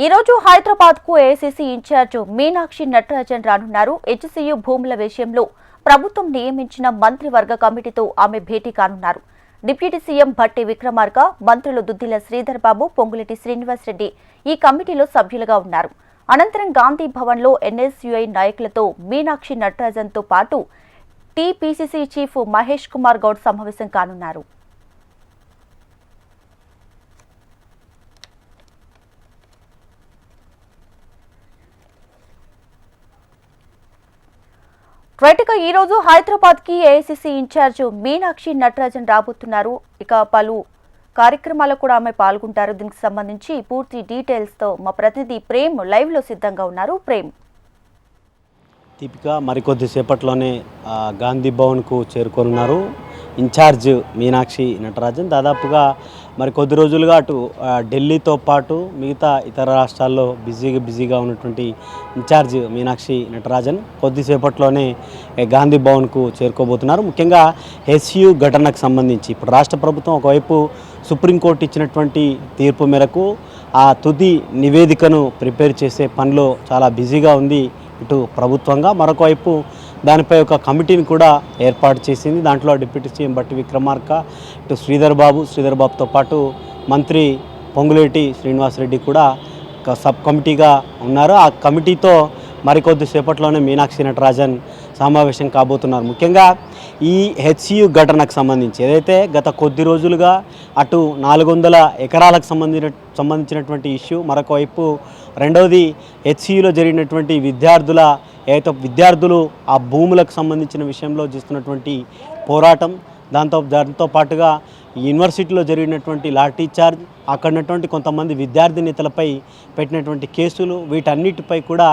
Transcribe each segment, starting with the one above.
ఈ రోజు హైదరాబాద్ కు ఏఐసీసీ ఇన్ఛార్జ్ మీనాక్షి నటరాజన్ రానున్నారు. హెచ్సీయూ భూముల విషయంలో ప్రభుత్వం నియమించిన మంత్రివర్గ కమిటీతో ఆమె భేటీ కానున్నారు. డిప్యూటీ సీఎం భట్టి విక్రమార్క, మంత్రులు దుద్దిల శ్రీధర్ బాబు, పొంగులేటి శ్రీనివాస్ రెడ్డి ఈ కమిటీలో సభ్యులుగా ఉన్నారు. అనంతరం గాంధీ భవన్లో ఎన్ఎస్యూఐ నాయకులతో మీనాక్షి నటరాజన్తో పాటు టీపీసీసీ చీఫ్ మహేష్ కుమార్ గౌడ్ సమావేశం కానున్నారు. రైట్గా ఈ రోజు హైదరాబాద్ కి ఏఐసీసీ ఇన్ఛార్జ్ మీనాక్షి నటరాజన్ రాబోతున్నారు. ఇక పలు కార్యక్రమాల్లో కూడా ఆమె పాల్గొంటారు. దీనికి సంబంధించి పూర్తి డీటెయిల్స్ తో మా ప్రతినిధి ప్రేమ్ లైవ్ లో సిద్ధంగా ఉన్నారు. ప్రేమ్. దీపిక మరికొద్ది సేపట్లోనే గాంధీ భవన్కు చేరుకోనున్నారు ఇన్ఛార్జ్ మీనాక్షి నటరాజన్. దాదాపుగా మరి కొద్ది రోజులుగా అటు ఢిల్లీతో పాటు మిగతా ఇతర రాష్ట్రాల్లో బిజీగా ఉన్నటువంటి ఇన్ఛార్జ్ మీనాక్షి నటరాజన్ కొద్దిసేపట్లోనే గాంధీ భవన్కు చేరుకోబోతున్నారు. ముఖ్యంగా హెచ్సీయూ ఘటనకు సంబంధించి ఇప్పుడు రాష్ట్ర ప్రభుత్వం ఒకవైపు సుప్రీంకోర్టు ఇచ్చినటువంటి తీర్పు మేరకు ఆ తుది నివేదికను ప్రిపేర్ చేసే పనిలో చాలా బిజీగా ఉంది ఇటు ప్రభుత్వంగా. మరొక వైపు దానిపై ఒక కమిటీని కూడా ఏర్పాటు చేసింది. దాంట్లో డిప్యూటీ సీఎం భట్టి విక్రమార్క, ఇటు శ్రీధర్ బాబుతో పాటు మంత్రి పొంగులేటి శ్రీనివాస్ రెడ్డి కూడా ఒక సబ్ కమిటీగా ఉన్నారు. ఆ కమిటీతో మరికొద్ది సేపట్లోనే మీనాక్షి నటరాజన్ సమావేశం కాబోతున్నారు. ముఖ్యంగా ఈ హెచ్సీయూ ఘటనకు సంబంధించి ఏదైతే గత కొద్ది రోజులుగా అటు 400 ఎకరాలకు సంబంధించినటువంటి ఇష్యూ, మరొక వైపు రెండవది హెచ్సీయూలో జరిగినటువంటి విద్యార్థులు ఆ భూములకు సంబంధించిన విషయంలో చేస్తున్నటువంటి పోరాటం, దాంతో పాటుగా యూనివర్సిటీలో జరిగినటువంటి లాఠీ చార్జ్, అక్కడున్నటువంటి కొంతమంది విద్యార్థి నేతలపై పెట్టినటువంటి కేసులు, వీటన్నిటిపై కూడా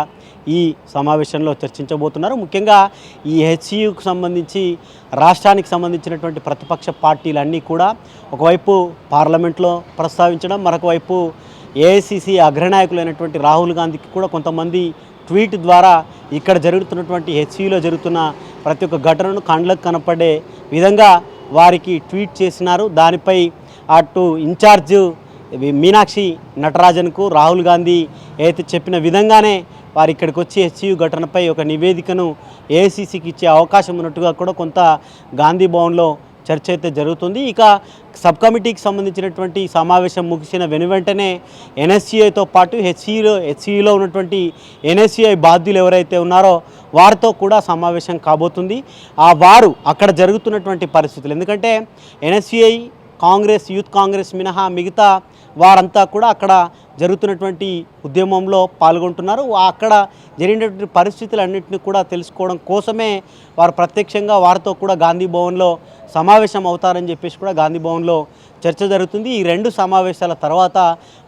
ఈ సమావేశంలో చర్చించబోతున్నారు. ముఖ్యంగా ఈ హెచ్సీయూకు సంబంధించి రాష్ట్రానికి సంబంధించినటువంటి ప్రతిపక్ష పార్టీలన్నీ కూడా ఒకవైపు పార్లమెంట్లో ప్రస్తావించడం, మరొక వైపు ఏఐసీసీ అగ్రనాయకులైనటువంటి రాహుల్ గాంధీకి కూడా కొంతమంది ట్వీట్ ద్వారా ఇక్కడ జరుగుతున్నటువంటి హెచ్సీయూలో జరుగుతున్న ప్రతి ఒక్క ఘటనను కండ్లకు కనపడే విధంగా వారికి ట్వీట్ చేసినారు. దానిపై అటు ఇన్ఛార్జ్ మీనాక్షి నటరాజన్కు రాహుల్ గాంధీ ఏదైతే చెప్పిన విధంగానే వారు ఇక్కడికి వచ్చి హెచ్సీయూ ఘటనపై ఒక నివేదికను ఏఐసీసీకి ఇచ్చే అవకాశం ఉన్నట్టుగా కూడా కొంత గాంధీ భవన్లో చర్చ అయితే జరుగుతుంది. ఇక సబ్ కమిటీకి సంబంధించినటువంటి సమావేశం ముగిసిన వెనువెంటనే ఎన్ఎస్యూఐతో పాటు హెచ్సీయూలో ఉన్నటువంటి ఎన్ఎస్యూఐ బాధ్యులు ఎవరైతే ఉన్నారో వారితో కూడా సమావేశం కాబోతుంది. వారు అక్కడ జరుగుతున్నటువంటి పరిస్థితులు, ఎందుకంటే ఎన్ఎస్యూఐ యూత్ కాంగ్రెస్ మినహా మిగతా వారంతా కూడా అక్కడ జరుగుతున్నటువంటి ఉద్యమంలో పాల్గొంటున్నారు. అక్కడ జరిగినటువంటి పరిస్థితులన్నింటినీ కూడా తెలుసుకోవడం కోసమే వారు ప్రత్యక్షంగా వారితో కూడా గాంధీ భవన్లో సమావేశం అవుతారని చెప్పేసి కూడా గాంధీ భవన్లో చర్చ జరుగుతుంది. ఈ రెండు సమావేశాల తర్వాత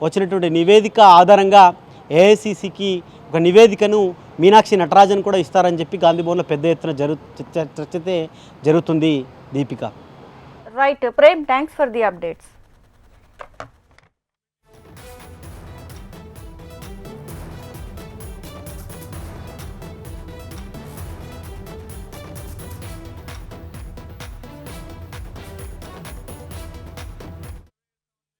వచ్చినటువంటి నివేదిక ఆధారంగా ఏఐసీసీకి ఒక నివేదికను మీనాక్షి నటరాజన్ కూడా ఇస్తారని చెప్పి గాంధీ భవన్లో పెద్ద ఎత్తున చర్చ జరుగుతుంది. Deepika. Right Prem, thanks for the updates.